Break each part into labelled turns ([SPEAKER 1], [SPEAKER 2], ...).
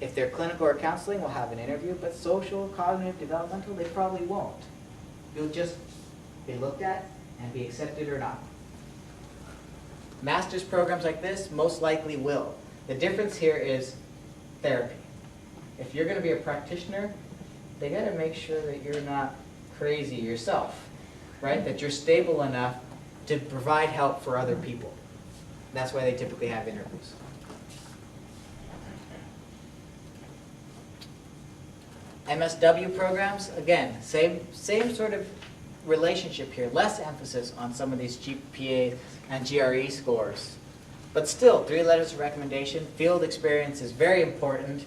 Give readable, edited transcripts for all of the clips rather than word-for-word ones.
[SPEAKER 1] If they're clinical or counseling, we'll have an interview, but social, cognitive, developmental, they probably won't. You'll just be looked at and be accepted or not. Master's programs like this most likely will. The difference here is therapy. If you're going to be a practitioner, they got to make sure that you're not crazy yourself, right? That you're stable enough to provide help for other people. That's why they typically have interviews. MSW programs, again, same sort of relationship here. Less emphasis on some of these GPA and GRE scores. But still, 3 letters of recommendation. Field experience is very important.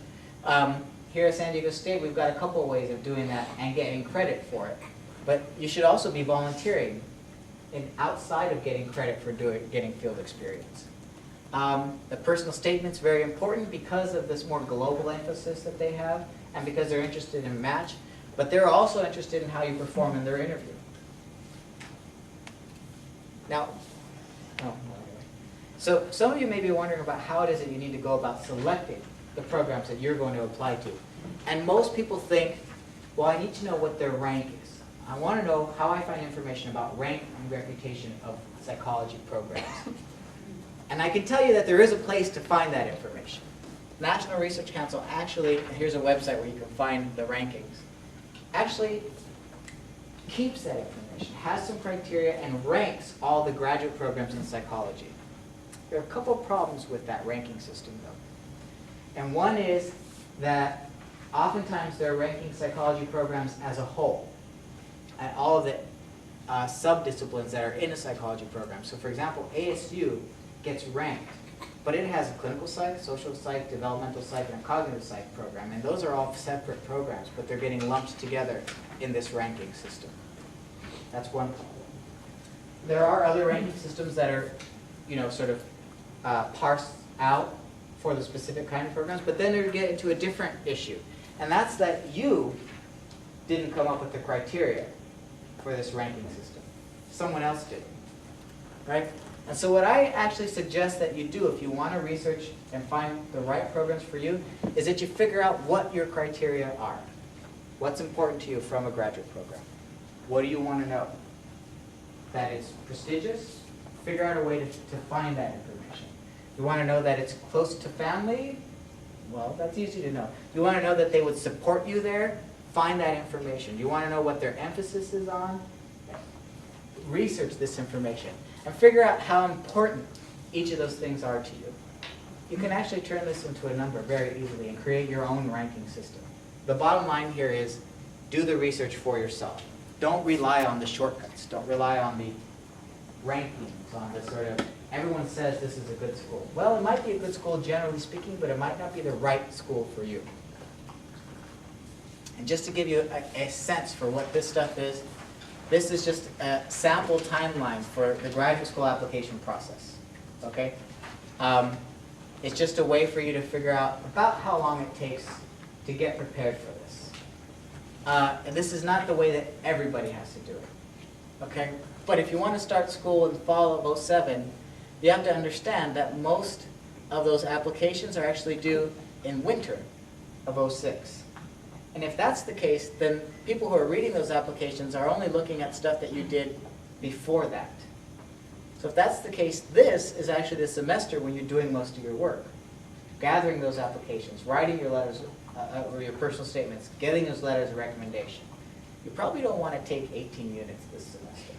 [SPEAKER 1] Here at San Diego State, we've got a couple of ways of doing that and getting credit for it. But you should also be volunteering outside of getting credit for getting field experience. The personal statement's very important because of this more global emphasis that they have and because they're interested in match, but they're also interested in how you perform in their interview. Now, so some of you may be wondering about how it is that you need to go about selecting the programs that you're going to apply to. And most people think, well, I need to know what their rank is. I want to know how I find information about rank and reputation of psychology programs. And I can tell you that there is a place to find that information. National Research Council actually, here's a website where you can find the rankings, actually keeps that information, has some criteria, and ranks all the graduate programs in psychology. There are a couple of problems with that ranking system, though. And one is that oftentimes they're ranking psychology programs as a whole, at all of the sub-disciplines that are in a psychology program. So for example, ASU gets ranked, but it has a clinical psych, social psych, developmental psych, and a cognitive psych program. And those are all separate programs, but they're getting lumped together in this ranking system. That's one problem. There are other ranking systems that are, sort of parsed out for the specific kind of programs, but then they get into a different issue. And that's that you didn't come up with the criteria for this ranking system. Someone else did, right? And so what I actually suggest that you do if you want to research and find the right programs for you is that you figure out what your criteria are. What's important to you from a graduate program? What do you want to know? That it's prestigious? Figure out a way to find that information. You want to know that it's close to family? Well, that's easy to know. You want to know that they would support you there? Find that information. You want to know what their emphasis is on? Research this information and figure out how important each of those things are to you. You can actually turn this into a number very easily and create your own ranking system. The bottom line here is do the research for yourself. Don't rely on the shortcuts. Don't rely on the rankings, on the sort of, everyone says this is a good school. Well, it might be a good school generally speaking, but it might not be the right school for you. And just to give you a sense for what this stuff is, this is just a sample timeline for the graduate school application process, okay? It's just a way for you to figure out about how long it takes to get prepared for this. And this is not the way that everybody has to do it, okay? But if you want to start school in the fall of '07, you have to understand that most of those applications are actually due in winter of '06. And if that's the case, then people who are reading those applications are only looking at stuff that you did before that. So if that's the case, this is actually the semester when you're doing most of your work. Gathering those applications, writing your letters or your personal statements, getting those letters of recommendation. You probably don't want to take 18 units this semester.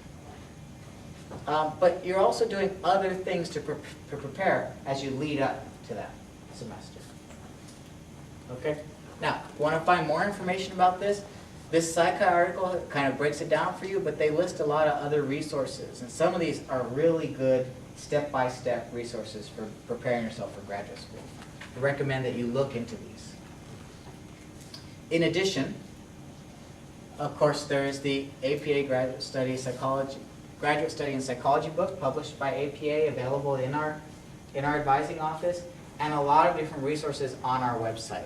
[SPEAKER 1] But you're also doing other things to prepare as you lead up to that semester. Okay? Now, want to find more information about this? This Psychi article kind of breaks it down for you, but they list a lot of other resources. And some of these are really good step-by-step resources for preparing yourself for graduate school. I recommend that you look into these. In addition, of course, there is the APA Graduate Study in Psychology book published by APA, available in our advising office, and a lot of different resources on our website.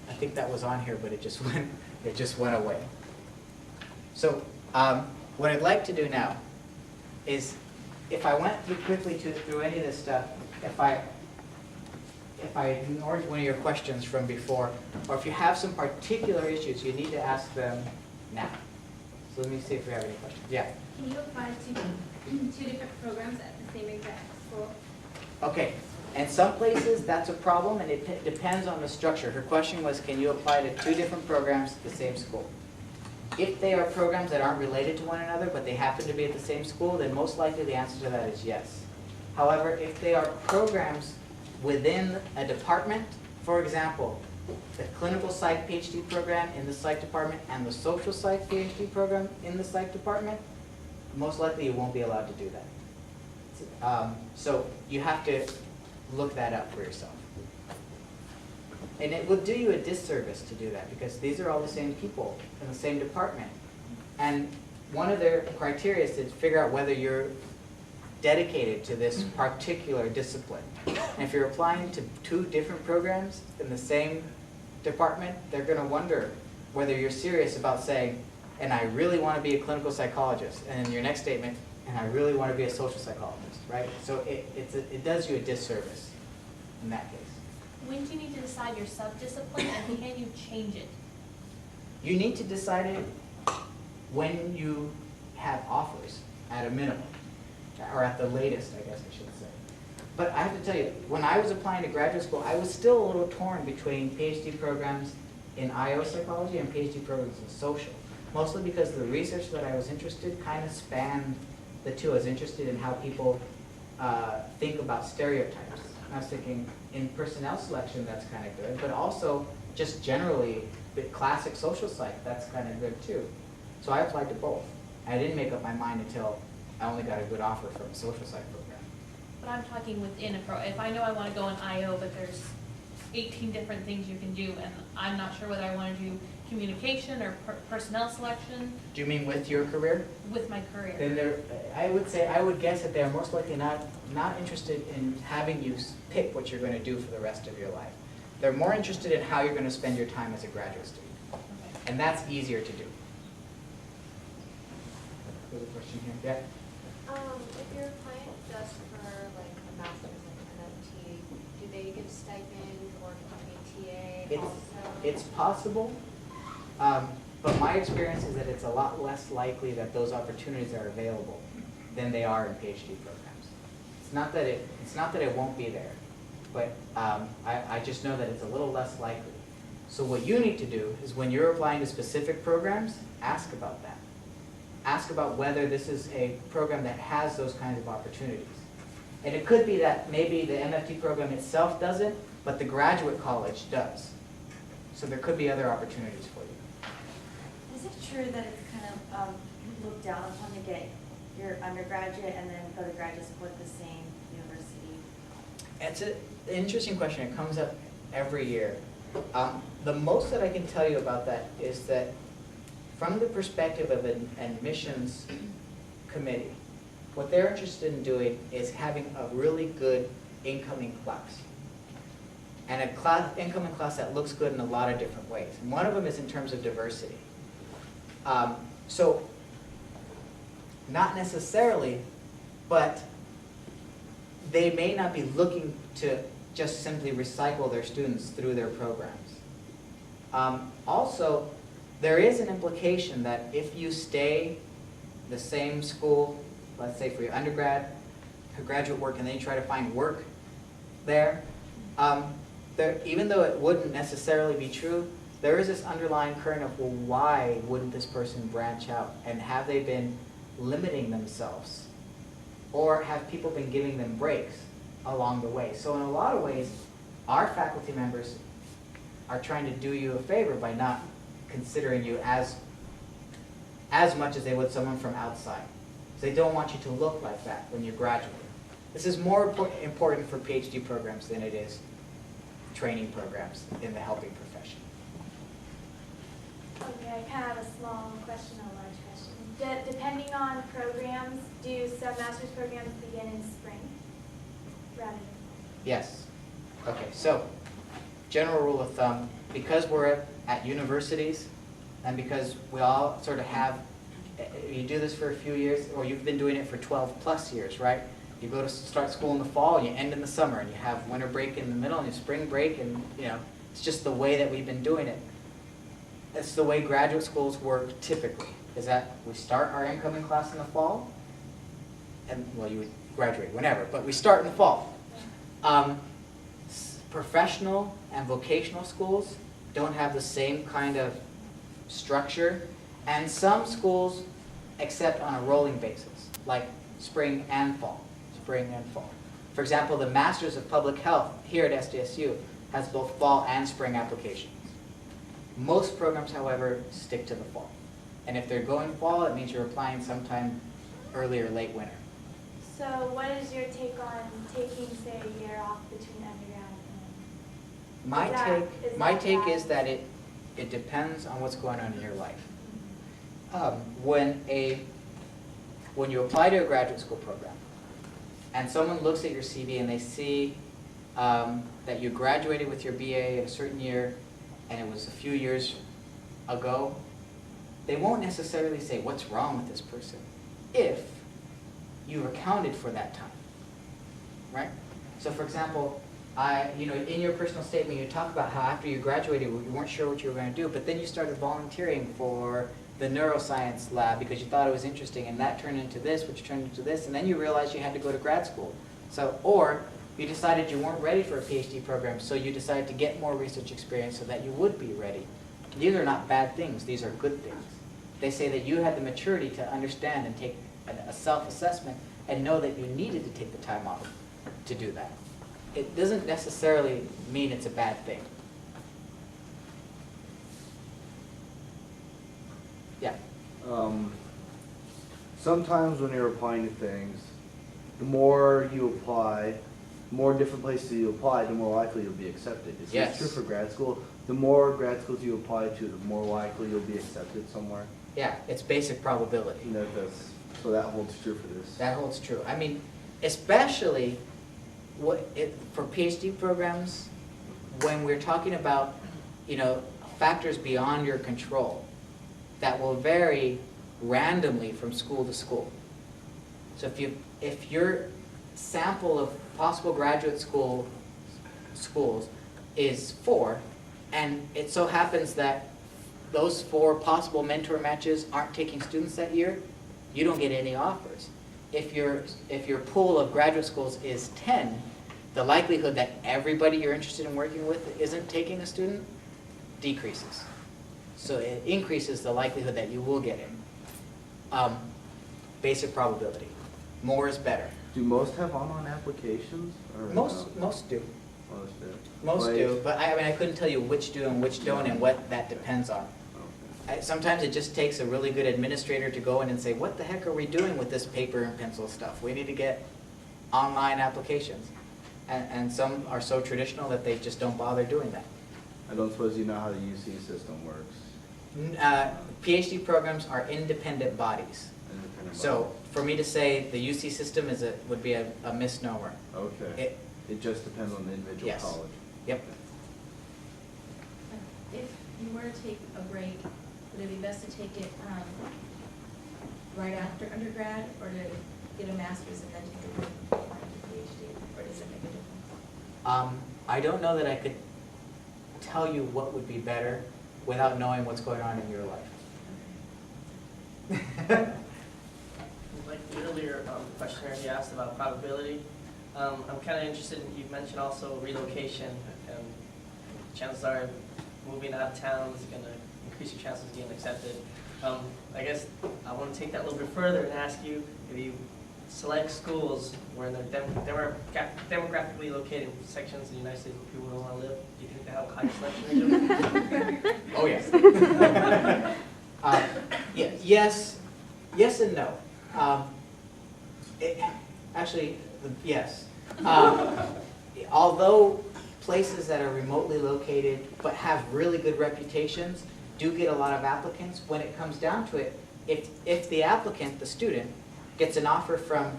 [SPEAKER 1] I think that was on here, but it just went away. So what I'd like to do now is, if I went through quickly through any of this stuff, if I if I ignored one of your questions from before, or if you have some particular issues, you need to ask them now. So let me see if we have any questions. Yeah.
[SPEAKER 2] Can you apply to two different programs at the same exact school?
[SPEAKER 1] Okay. In some places, that's a problem, and it depends on the structure. Her question was, can you apply to two different programs at the same school? If they are programs that aren't related to one another, but they happen to be at the same school, then most likely the answer to that is yes. However, if they are programs within a department, for example, the clinical psych PhD program in the psych department and the social psych PhD program in the psych department, most likely you won't be allowed to do that. So you have to look that up for yourself. And it will do you a disservice to do that, because these are all the same people in the same department. And one of their criteria is to figure out whether you're dedicated to this particular discipline. And if you're applying to two different programs in the same department, they're going to wonder whether you're serious about saying, and I really want to be a clinical psychologist, and in your next statement, and I really want to be a social psychologist, right? So it does you a disservice in that case.
[SPEAKER 3] When do you need to decide your subdiscipline, and can you change it?
[SPEAKER 1] You need to decide it when you have offers, at a minimum, or at the latest, I guess I should say. But I have to tell you, when I was applying to graduate school, I was still a little torn between PhD programs in IO psychology and PhD programs in social, mostly because the research that I was interested in kind of spanned the two. I was interested in how people think about stereotypes. I was thinking, in personnel selection, that's kind of good, but also just generally, the classic social psych, that's kind of good too. So I applied to both. I didn't make up my mind until I only got a good offer from a social psych program.
[SPEAKER 3] But I'm talking within a pro. If I know I want to go in IO, but there's 18 different things you can do, and I'm not sure whether I want to do communication or personnel selection
[SPEAKER 1] Do you mean with your career?
[SPEAKER 3] with my career.
[SPEAKER 1] Then I would guess that they're most likely not interested in having you pick what you're going to do for the rest of your life. They're more interested in how you're going to spend your time as a graduate student.
[SPEAKER 3] Okay.
[SPEAKER 1] And that's easier to do. There's a question here. Yeah?
[SPEAKER 4] If you're applying just for like a master's, like MFT, do they give stipend or company TA also?
[SPEAKER 1] It's possible, but my experience is that it's a lot less likely that those opportunities are available than they are in PhD programs. It's not that it won't be there, but I just know that it's a little less likely. So what you need to do is, when you're applying to specific programs, ask about that. Ask about whether this is a program that has those kinds of opportunities. And it could be that maybe the MFT program itself doesn't, but the graduate college does. So there could be other opportunities for you.
[SPEAKER 5] Is it true that it's kind of looked down upon to get your undergraduate and then go to graduate school at the same university?
[SPEAKER 1] It's an interesting question. It comes up every year. The most that I can tell you about that is that from the perspective of an admissions committee, what they're interested in doing is having a really good incoming class. And a incoming class that looks good in a lot of different ways. And one of them is in terms of diversity. So, not necessarily, but they may not be looking to just simply recycle their students through their programs. Also, there is an implication that if you stay the same school, let's say for your undergrad, your graduate work, and then you try to find work there, even though it wouldn't necessarily be true, there is this underlying current of, well, why wouldn't this person branch out? And have they been limiting themselves? Or have people been giving them breaks along the way? So in a lot of ways, our faculty members are trying to do you a favor by not considering you as much as they would someone from outside. So they don't want you to look like that when you graduate. This is more important for PhD programs than it is training programs in the helping profession.
[SPEAKER 6] Okay, I kind of have a small question, a large question. Depending on programs, do some master's programs begin in spring rather than fall?
[SPEAKER 1] Yes. Okay, so general rule of thumb, because we're at universities and because we all sort of have, you do this for a few years, or you've been doing it for 12 plus years, right? you go to start school in the fall, and you end in the summer, and you have winter break in the middle, and you have spring break, and it's just the way that we've been doing it. It's the way graduate schools work typically, is that we start our incoming class in the fall, and, well, you would graduate whenever, but we start in the fall. Professional and vocational schools don't have the same kind of structure, and some schools accept on a rolling basis, like spring and fall. For example, the Masters of Public Health here at SDSU has both fall and spring applications. Most programs, however, stick to the fall. And if they're going fall, it means you're applying sometime early or late winter.
[SPEAKER 6] So what is your take on taking, say, a year off between undergrad and?
[SPEAKER 1] My take is that it depends on what's going on in your life. When you apply to a graduate school program, and someone looks at your CV and they see that you graduated with your BA in a certain year, and it was a few years ago, they won't necessarily say, what's wrong with this person, if you accounted for that time, right? So for example, in your personal statement, you talk about how after you graduated, you weren't sure what you were going to do, but then you started volunteering for the neuroscience lab because you thought it was interesting, and that turned into this, which turned into this, and then you realized you had to go to grad school. So, or you decided you weren't ready for a PhD program, so you decided to get more research experience so that you would be ready. These are not bad things, these are good things. They say that you had the maturity to understand and take a self-assessment and know that you needed to take the time off to do that. It doesn't necessarily mean it's a bad thing. Yeah.
[SPEAKER 7] Sometimes when you're applying to things, the more you apply, the more different places you apply, the more likely you'll be accepted. Is
[SPEAKER 1] Yes.
[SPEAKER 7] this true for grad school? The more grad schools you apply to, the more likely you'll be accepted somewhere?
[SPEAKER 1] Yeah, it's basic probability.
[SPEAKER 7] So that holds true for this.
[SPEAKER 1] That holds true. I mean, especially for PhD programs, when we're talking about, factors beyond your control that will vary randomly from school to school. So if your sample of possible graduate schools is 4, and it so happens that those 4 possible mentor matches aren't taking students that year, you don't get any offers. If your pool of graduate schools is 10, the likelihood that everybody you're interested in working with isn't taking a student decreases. So it increases the likelihood that you will get in. Basic probability. More is better.
[SPEAKER 7] Do most have online applications? Or
[SPEAKER 1] Most do.
[SPEAKER 7] Most do.
[SPEAKER 1] Most
[SPEAKER 7] Like-
[SPEAKER 1] do, but I couldn't tell you which do and which don't and what that depends on.
[SPEAKER 7] Okay.
[SPEAKER 1] Sometimes it just takes a really good administrator to go in and say, what the heck are we doing with this paper and pencil stuff? We need to get online applications. And some are so traditional that they just don't bother doing that.
[SPEAKER 7] I don't suppose you know how the UC system works.
[SPEAKER 1] PhD programs are independent bodies.
[SPEAKER 7] Independent
[SPEAKER 1] So
[SPEAKER 7] body.
[SPEAKER 1] for me to say the UC system would be a misnomer.
[SPEAKER 7] Okay. It just depends on the individual
[SPEAKER 1] Yes.
[SPEAKER 7] college.
[SPEAKER 1] Yep.
[SPEAKER 8] If you were to take a break, would it be best to take it right after undergrad, or to get a master's and then take a break and apply to PhD, or does it make a difference?
[SPEAKER 1] I don't know that I could tell you what would be better without knowing what's going on in your life.
[SPEAKER 9] Like the earlier questioner, you asked about probability. I'm kind of interested in, you mentioned also relocation, and chances are moving out of town is going to increase your chances of getting accepted. I guess I want to take that a little bit further and ask you, if you select schools where they're demographically located sections of the United States where people don't want to live, do you think they have a high selection rate?
[SPEAKER 1] Oh, yes. Yes and no. Yes. Although places that are remotely located but have really good reputations do get a lot of applicants, when it comes down to it, if the applicant, the student, gets an offer from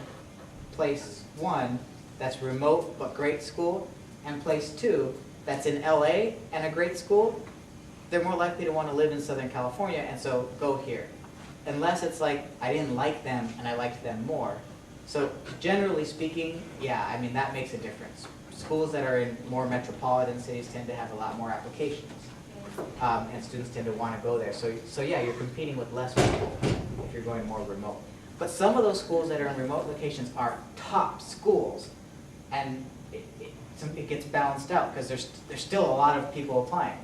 [SPEAKER 1] place 1 that's remote but great school, and place 2 that's in LA and a great school, they're more likely to want to live in Southern California, and so go here. Unless it's like, I didn't like them and I liked them more, So generally speaking, yeah, I mean, that makes a difference. Schools that are in more metropolitan cities tend to have a lot more applications. And students tend to want to go there. So yeah, you're competing with less people if you're going more remote. But some of those schools that are in remote locations are top schools, and it gets balanced out because there's still a lot of people applying.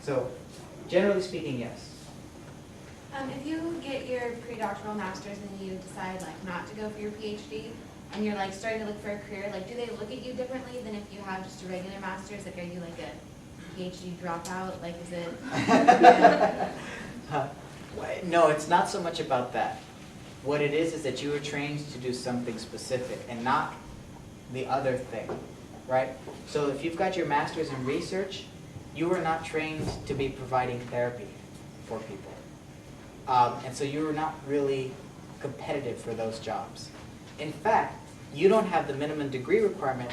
[SPEAKER 1] So generally speaking, yes.
[SPEAKER 4] If you get your pre-doctoral master's and you decide like not to go for your PhD, and you're like starting to look for a career, like do they look at you differently than if you have just a regular master's? Like are you like a PhD dropout? Like is it?
[SPEAKER 1] No, it's not so much about that. What it is that you were trained to do something specific and not the other thing, right? So if you've got your master's in research, you were not trained to be providing therapy for people. And so you were not really competitive for those jobs. In fact, you don't have the minimum degree requirement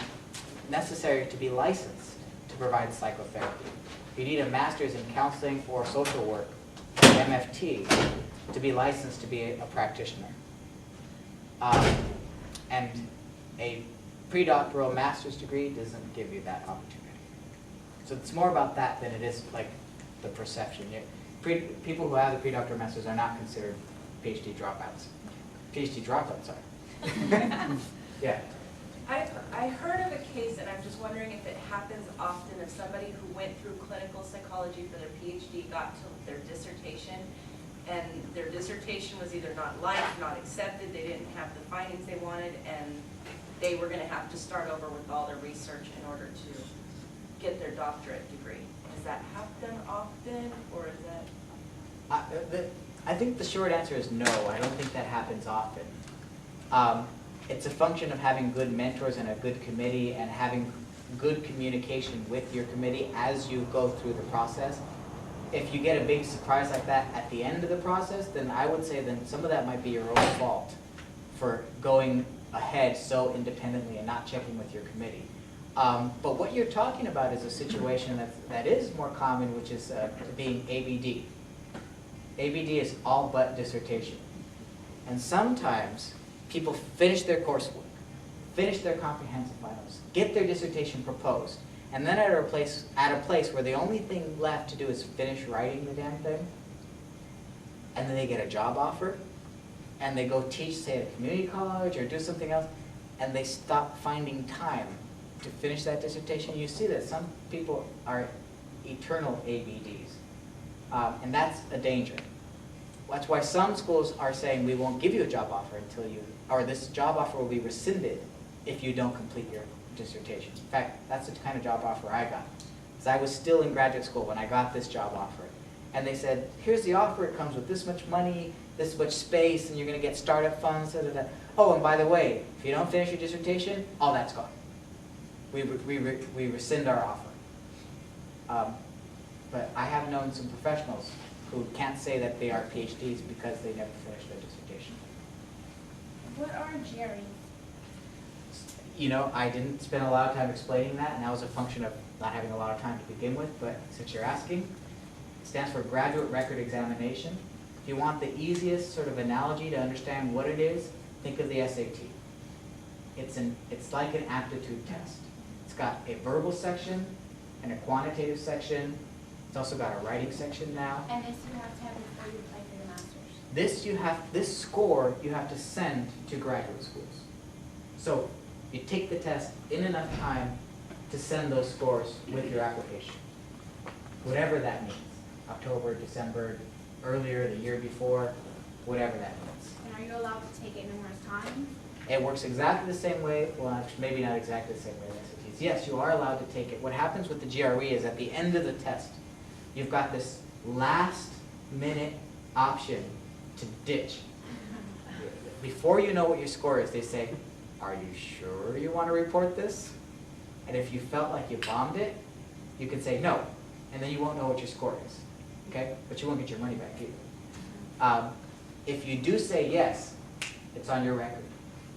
[SPEAKER 1] necessary to be licensed to provide psychotherapy. You need a master's in counseling or social work, MFT, to be licensed to be a practitioner. And a pre-doctoral master's degree doesn't give you that opportunity. So it's more about that than it is like the perception. People who have the pre-doctoral masters are not considered PhD dropouts. PhD dropouts are. Yeah.
[SPEAKER 10] I heard of a case, and I'm just wondering if it happens often, of somebody who went through clinical psychology for their PhD, got to their dissertation, and their dissertation was either not liked, not accepted, they didn't have the findings they wanted, and they were going to have to start over with all their research in order to get their doctorate degree. Does that happen often, or is that?
[SPEAKER 1] I think the short answer is no. I don't think that happens often. It's a function of having good mentors and a good committee and having good communication with your committee as you go through the process. If you get a big surprise like that at the end of the process, then I would say then some of that might be your own fault for going ahead so independently and not checking with your committee. But what you're talking about is a situation that is more common, which is being ABD. ABD is all but dissertation. And sometimes people finish their coursework, finish their comprehensive finals, get their dissertation proposed, and then at a place where the only thing left to do is finish writing the damn thing, and then they get a job offer, and they go teach, say, at a community college or do something else, and they stop finding time to finish that dissertation. You see that some people are eternal ABDs, and that's a danger. That's why some schools are saying we won't give you a job offer until you, or this job offer will be rescinded if you don't complete your dissertation. In fact, that's the kind of job offer I got. Because I was still in graduate school when I got this job offer. And they said, here's the offer, it comes with this much money, this much space, and you're going to get startup funds, da, da, da. Oh, and by the way, if you don't finish your dissertation, all that's gone. We rescind our offer. But I have known some professionals who can't say that they are PhDs because they never finished their dissertation.
[SPEAKER 2] What are GREs?
[SPEAKER 1] You know, I didn't spend a lot of time explaining that, and that was a function of not having a lot of time to begin with, but since you're asking, it stands for Graduate Record Examination. If you want the easiest sort of analogy to understand what it is, think of the SAT. It's like an aptitude test. It's got a verbal section and a quantitative section. It's also got a writing section now.
[SPEAKER 2] And this you have to have before you apply for your master's.
[SPEAKER 1] This score you have to send to graduate schools. So you take the test in enough time to send those scores with your application. Whatever that means. October, December, earlier, the year before, whatever that means.
[SPEAKER 2] And are you allowed to take it numerous times?
[SPEAKER 1] It works exactly the same way, well, actually, maybe not exactly the same way as SATs. Yes, you are allowed to take it. What happens with the GRE is at the end of the test, you've got this last minute option to ditch. Before you know what your score is, they say, are you sure you want to report this? And if you felt like you bombed it, you can say no, and then you won't know what your score is, okay? But you won't get your money back either. If you do say yes, it's on your record.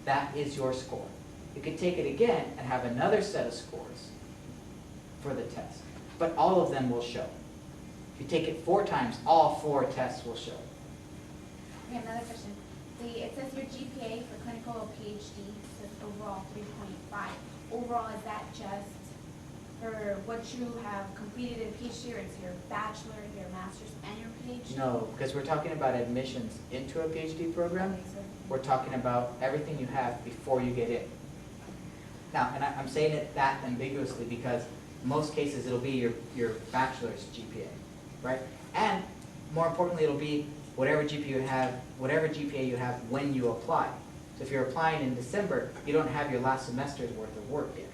[SPEAKER 1] That is your score. You can take it again and have another set of scores for the test, but all of them will show. If you take it 4 times, all 4 tests will show.
[SPEAKER 2] Okay, another question.
[SPEAKER 6] it says your GPA for clinical or PhD, says overall 3.5. Overall, is that just for what you have completed in PhD, or it's your bachelor, your master's, and your PhD?
[SPEAKER 1] No, because we're talking about admissions into a PhD program.
[SPEAKER 6] Okay, so-
[SPEAKER 1] We're talking about everything you have before you get in. Now, and I'm saying it that ambiguously because in most cases it'll be your bachelor's GPA, right? And more importantly, it'll be whatever GPA you have when you apply. So if you're applying in December, you don't have your last semester's worth of work yet.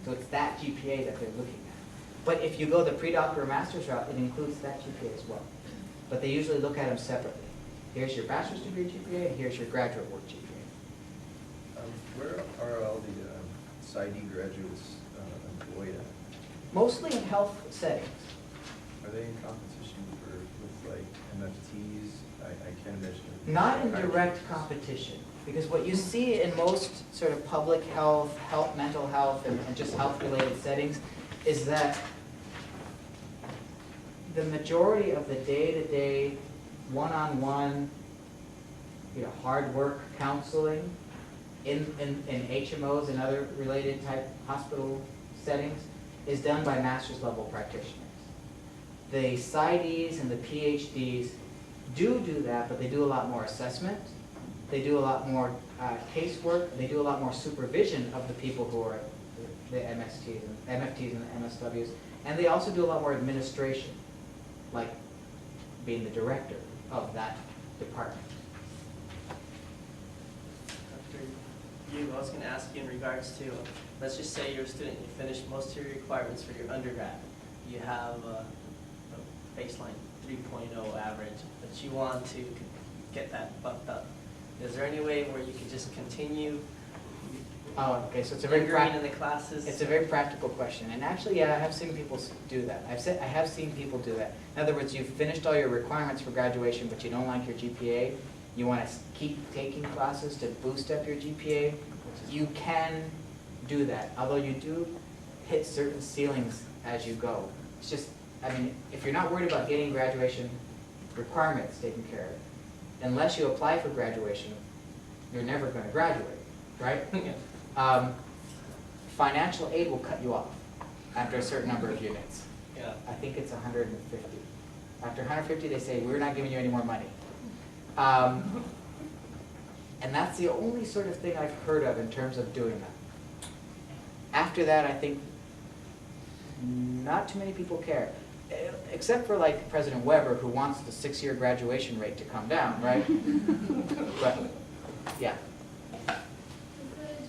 [SPEAKER 1] So it's that GPA that they're looking at. But if you go the pre-doctoral master's route, it includes that GPA as well. But they usually look at them separately. Here's your bachelor's degree GPA, and here's your graduate work GPA.
[SPEAKER 11] Where are all the PsyD graduates employed at?
[SPEAKER 1] Mostly in health settings.
[SPEAKER 11] Are they in competition with like MFTs? I can't imagine.
[SPEAKER 1] Not in direct competition, because what you see in most sort of public health, mental health, and just health-related settings is that the majority of the day-to-day, one-on-one, hard work counseling in HMOs and other related type hospital settings is done by master's level practitioners. The PsyDs and the PhDs do that, but they do a lot more assessment. They do a lot more casework. They do a lot more supervision of the people who are the MFTs and the MSWs. And they also do a lot more administration, like being the director of that department.
[SPEAKER 9] I was going to ask you in regards to, let's just say you're a student, you finished most of your requirements for your undergrad. You have a baseline 3.0 average, but you want to get that bumped up. Is there any way where you could just continue
[SPEAKER 1] Oh, okay, so it's a very
[SPEAKER 9] lingering in the classes?
[SPEAKER 1] It's a very practical question, and actually, yeah, I have seen people do that. I have seen people do that. In other words, you've finished all your requirements for graduation, but you don't like your GPA. You want to keep taking classes to boost up your GPA. You can do that, although you do hit certain ceilings as you go. It's just, I mean, if you're not worried about getting graduation requirements taken care of, unless you apply for graduation, you're never going to graduate, right? Financial aid will cut you off after a certain number of units.
[SPEAKER 9] Yeah.
[SPEAKER 1] I think it's 150. After 150, they say, we're not giving you any more money. And that's the only sort of thing I've heard of in terms of doing that. After that, I think not too many people care. Except for like President Weber, who wants the 6-year graduation rate to come down, right? But, yeah.
[SPEAKER 6] The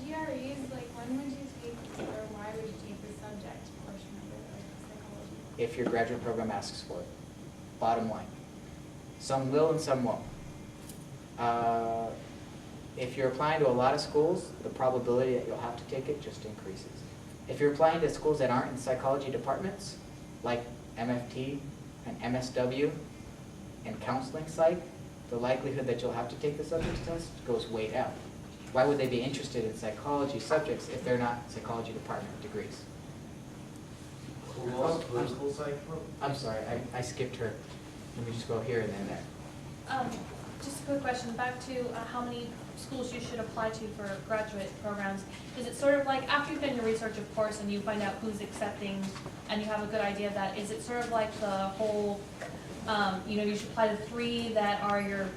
[SPEAKER 6] GREs, like when would you take, or why would you take the subject portion of it, like psychology?
[SPEAKER 1] If your graduate program asks for it. Bottom line. Some will and some won't. If you're applying to a lot of schools, the probability that you'll have to take it just increases. If you're applying to schools that aren't in psychology departments, like MFT and MSW and counseling psych, the likelihood that you'll have to take the subjects test goes way down. Why would they be interested in psychology subjects if they're not psychology department degrees? I'm sorry, I skipped her. Let me just go here and then there.
[SPEAKER 3] Just a quick question, back to how many schools you should apply to for graduate programs. Is it sort of like, after you've done your research, of course, and you find out who's accepting, and you have a good idea of that, is it sort of like the whole, you should apply to 3 that are your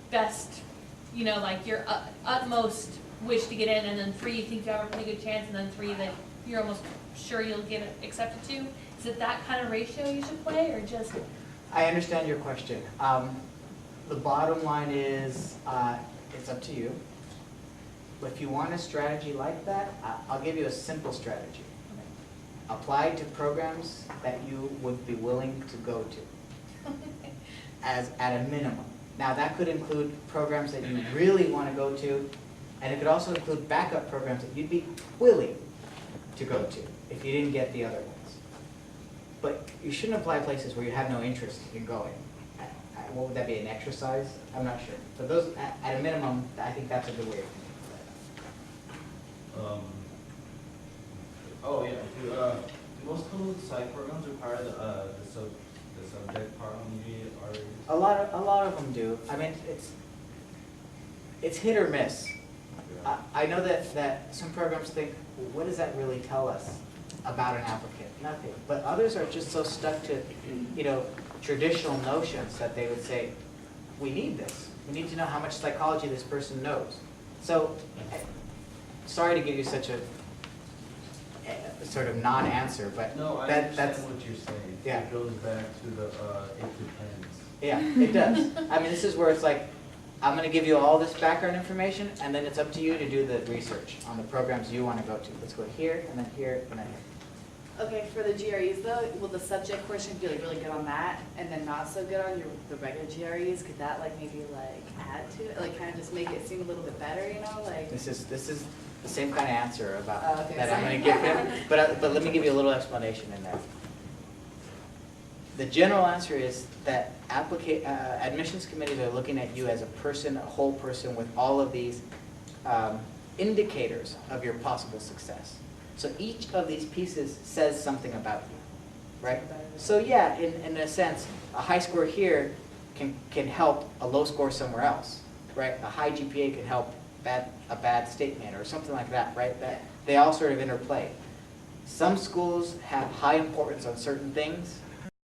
[SPEAKER 3] best, like your utmost wish to get in, and then 3 you think you have a pretty good chance, and then 3 that you're almost sure you'll get accepted to? Is it that kind of ratio you should play, or just?
[SPEAKER 1] I understand your question. The bottom line is, it's up to you. If you want a strategy like that, I'll give you a simple strategy. Apply to programs that you would be willing to go to, as at a minimum. Now that could include programs that you really want to go to, and it could also include backup programs that you'd be willing to go to if you didn't get the other ones. But you shouldn't apply places where you have no interest in going. What would that be, an exercise? I'm not sure. But those, at a minimum, I think that's a good way of thinking
[SPEAKER 12] about it. Do most psych programs require the subject part on the
[SPEAKER 1] A lot of them do. I mean, it's hit or miss. I know that some programs think, well, what does that really tell us about an applicant? Nothing. But others are just so stuck to, you know, traditional notions that they would say, we need this. We need to know how much psychology this person knows. So, sorry to give you such a sort of non-answer, but
[SPEAKER 12] No, I
[SPEAKER 1] that's,
[SPEAKER 12] understand what you're saying.
[SPEAKER 1] yeah.
[SPEAKER 12] It goes back to the, it depends.
[SPEAKER 1] yeah, it does. I mean, this is where it's like, I'm gonna give you all this background information, and then it's up to you to do the research on the programs you wanna go to. Let's go here, and then here, and then here.
[SPEAKER 13] Okay, for the GREs though, will the subject portion be like really good on that and then not so good on the regular GREs? Could that like maybe like add to it, like kind of just make it seem a little bit better, you know, like?
[SPEAKER 1] This is the same kind of answer about,
[SPEAKER 13] Oh, okay,
[SPEAKER 1] that I'm
[SPEAKER 13] sorry.
[SPEAKER 1] gonna give him, but let me give you a little explanation in there. The general answer is that admissions committees are looking at you as a person, a whole person with all of these indicators of your possible success. So each of these pieces says something about you, right? So yeah, in a sense, a high score here can help a low score somewhere else, right? A high GPA can help a bad statement or something like that, right? That they all sort of interplay. Some schools have high importance on certain things,